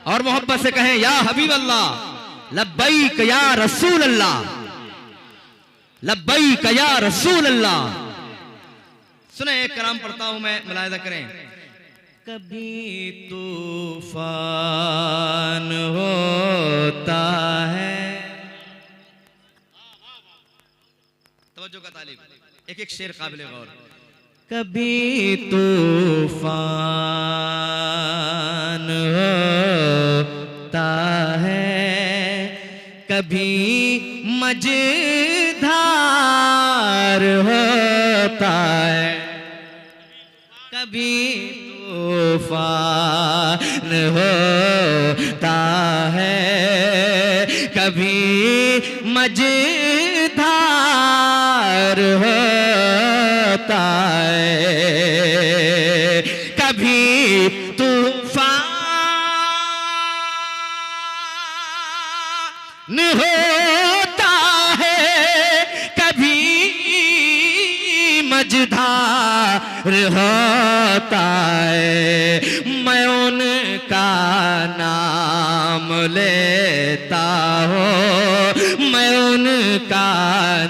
और मोहब्बत से कहें या हबीब अल्लाह, लब्बैक या रसूल अल्लाह, लब्बैक या रसूल अल्लाह। सुने एक कलाम पढ़ता हूं मैं, मुलाहिजा करें। कभी तूफान होता है, तवज्जो का तालिब, एक एक शेर काबिल गौर। कभी तूफान होता है, कभी मझधार होता है, कभी तूफान होता है, कभी मझधार होता है, कभी तूफान होता है, कभी मझधार होता है। मैं उनका नाम लेता हूँ, मैं उनका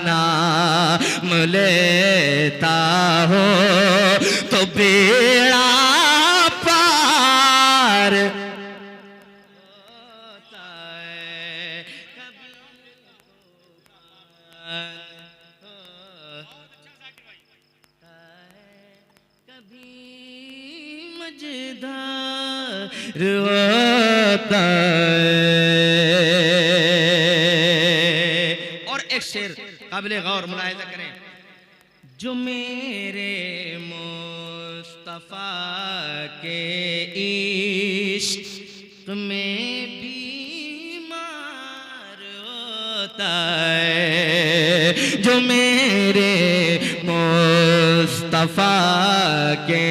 नाम लेता हूँ, तो बेड़ा पार होता है। कभी मजेदार होता है। और एक शेर काबिले गौर, मुलाहिजा करें। जो मेरे मुस्तफा के इश्क में बीमार होता है, जो मेरे मुस्तफा के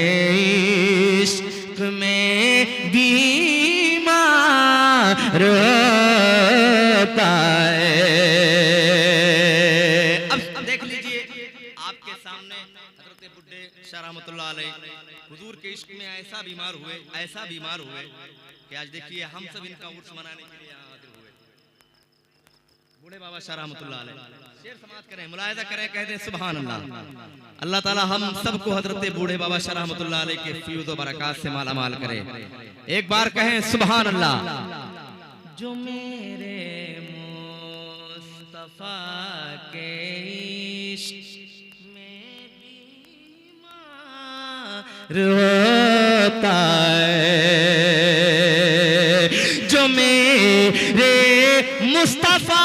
इश्क में बीमार होता है। अब देख लीजिए आपके सामने हज़रत बुड्ढे शाह रहमतुल्लाह अलैह हुजूर के इश्क में ऐसा बीमार हुए कि आज देखिए हम सब इनका उर्स मनाने के लिए यहाँ हाजिर हुए। बूढ़े बाबा शाह रहमतुल्लाह अलैह शेर समाज करें, मुलाहिजा करें, कहते हैं सुभान अल्लाह। अल्लाह ताला हम सबको हजरत बूढ़े बाबा शाह रहमतुल्लाह अलैह के फयूज़ व बरक़ात से माला माल करे। एक बार कहें सुभान अल्लाह। जो मेरे मुस्तफा के इश्क में बीमार होता है, जो मेरे मुस्तफा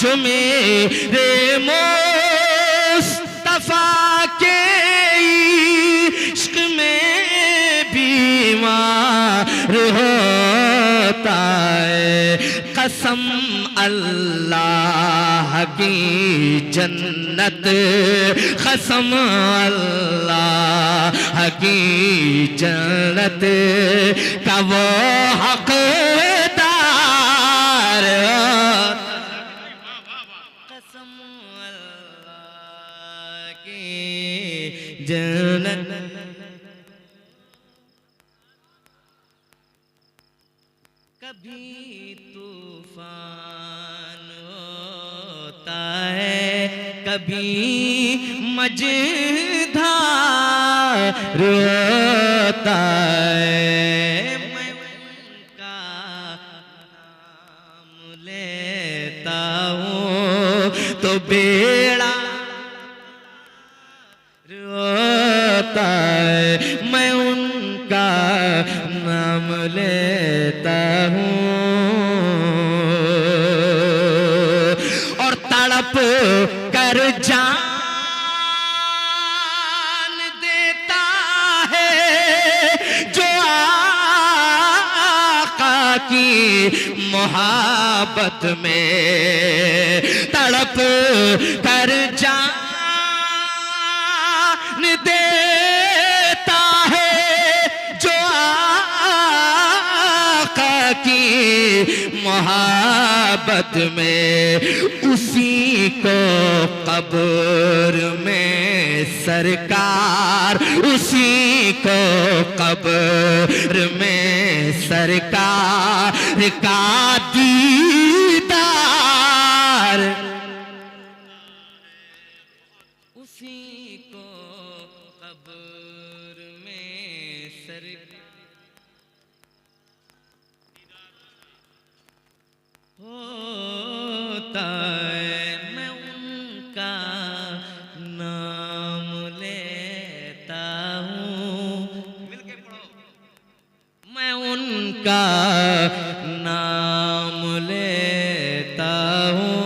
जो मेरे मुस्तफा के इश्क में बीमार होता है। कसम अल्लाह की जन्नत, कसम अल्लाह की जन्नत का वो हकदार, कसम अल्लाह की जन्नत। कभी तूफान होता है, कभी मझधार होता है। मैं उनका नाम लेता हूँ, तो बेड़ा होता है। मैं उनका नाम लेता हूँ और तड़प कर जान देता है, जो आका की मोहब्बत में तड़प कर जान देता है, जो आका की मोहब्बत में, उसी को कब्र में सरकार, उसी को कब्र में सरकार का दीदार, उसी को कब्र में सरकार होता है। मैं उनका नाम लेता हूँ, मिलके पढ़ो। मैं उनका नाम लेता हूँ,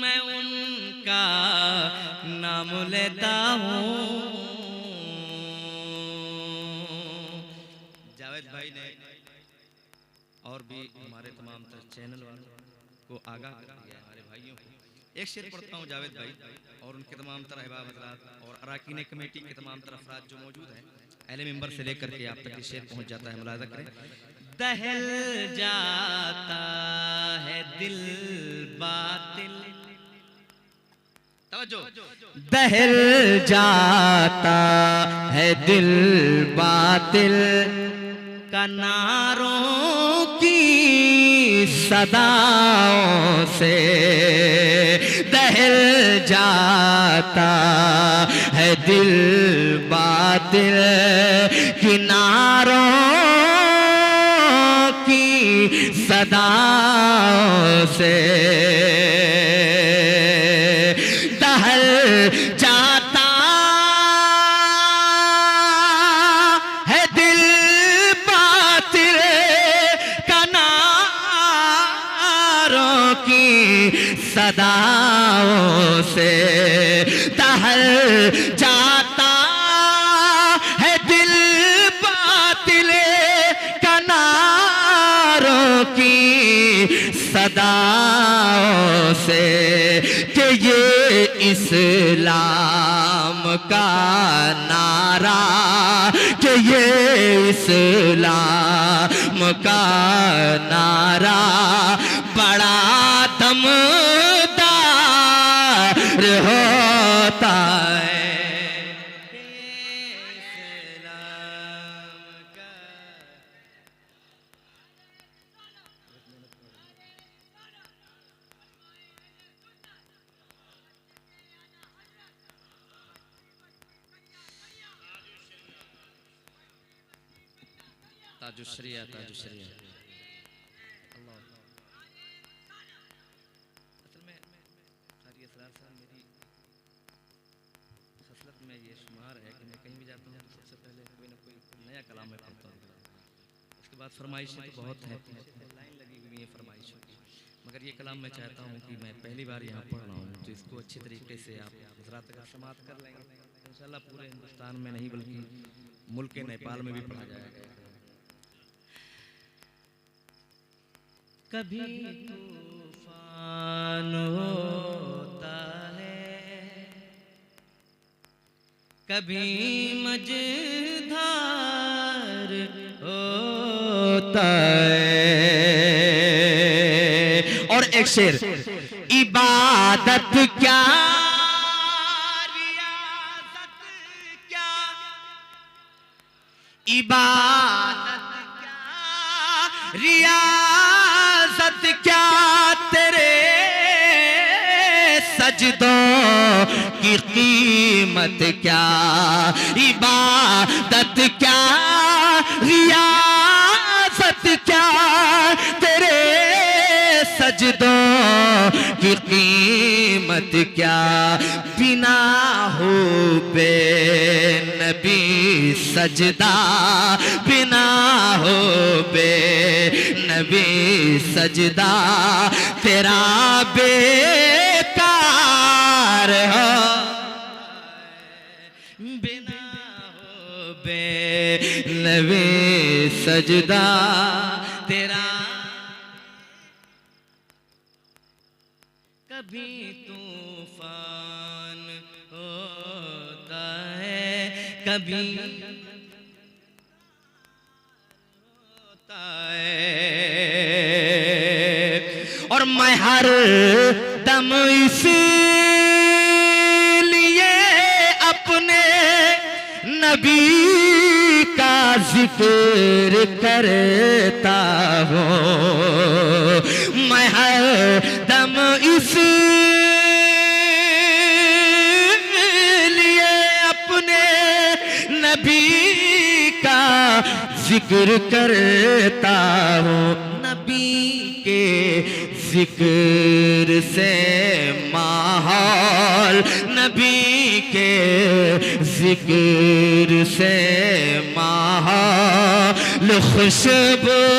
मैं उनका नाम लेता हूँ। जावेद भाई ने और भी हमारे तमाम चैनल वालों को आगाह कर दिया, हमारे भाइयों को। एक शेर पढ़ता हूँ जावेद भाई और उनके तमाम तरह अहबाब हज़रात और अराकीन कमेटी के तमाम तरह अफराद जो मौजूद हैं, अहले मिंबर से लेकर के आप तक ये शेर पहुँच जाता है, मुलाज़ा करें। दहल जाता है दिल बातिल, तवज्जो, दहल जाता है दिल बातिल का नारों की सदाओं से, दहल जाता है दिल बातिल किनारों की सदाओं से, दहल जाता है दिल बातिल कनारों की सदाओं से, दहल जाता है दिल बातिल कनारों की सदाओं से, कि ये इस्लाम का नारा, कि ये इस्लाम का नारा बड़ा दमदार होता है। ताजुश्रिया ताजुश्रिया अल्लाह। असल में कारी असरार साहब, मेरी खसलत में ये शुमार है कि मैं कहीं भी जाता हूँ तो सबसे पहले कोई ना कोई नया कलाम में पढ़ता हूँ। उसके बाद फरमाइशें तो बहुत हैं, लाइन लगी हुई है फरमाइशों की, मगर ये कलाम मैं चाहता हूँ कि मैं पहली बार यहाँ पढ़ रहा हूँ तो इसको अच्छी तरीके से आप हज़रात का समात कर लेंगे इंशाल्लाह। पूरे हिंदुस्तान में नहीं बल्कि मुल्क नेपाल में भी पढ़ा जाएगा। कभी तूफान होता है, कभी मझधार होता है। और एक शेर, इबादत क्या रियाज़त क्या, इबादत क्या रियाज़त क्या, तेरे सजदों की कीमत क्या, इबादत क्या रियाज़त क्या, तेरे सजदों की कीमत क्या, बिना हो बे नबी सजदा, बिना हो बे नबी सजदा, तेरा बेकार हो, बिना हो बे नबी सजदा, तेरा। कभी तूफान होता है, कभी और मैं हर दम इसलिए अपने नबी का जिक्र करता हूँ, मैं हर दम इसलिए अपने नबी का जिक्र करता हूँ। नबी के जिक्र से माहौल, नबी के जिक्र से माहौल खुशबूदार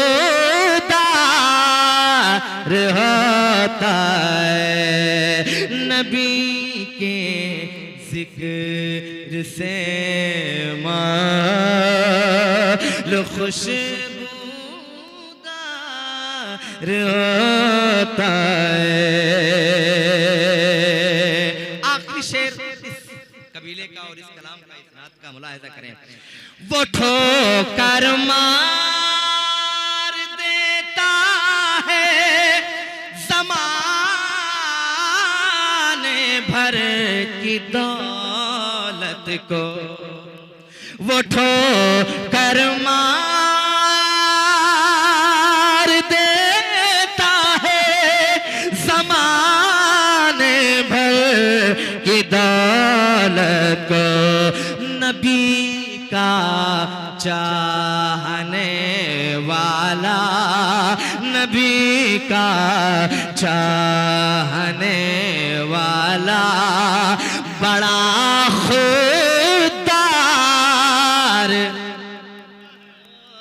होता है। नबी के जिक्र से माहौल खुशबूदार होता है। आखिरी शेर इस कबीले का और इस कलाम का, इस नात का मुलाहिजा करें। वो ठोकर मार देता है ज़माने भर की दौलत को, वो ठोकर मार देता है ज़माने भर की दौलत को। नबी का चाहने वाला, नबी का चाहने वाला बड़ा खुददार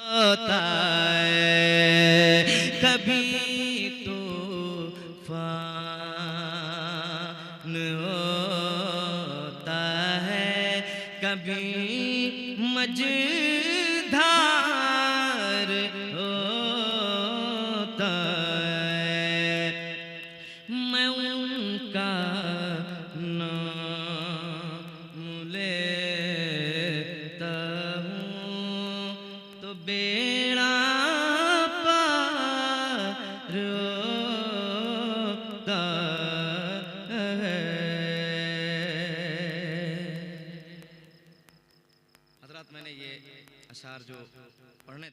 होता है। कभी तूफान होता है, कभी मझधार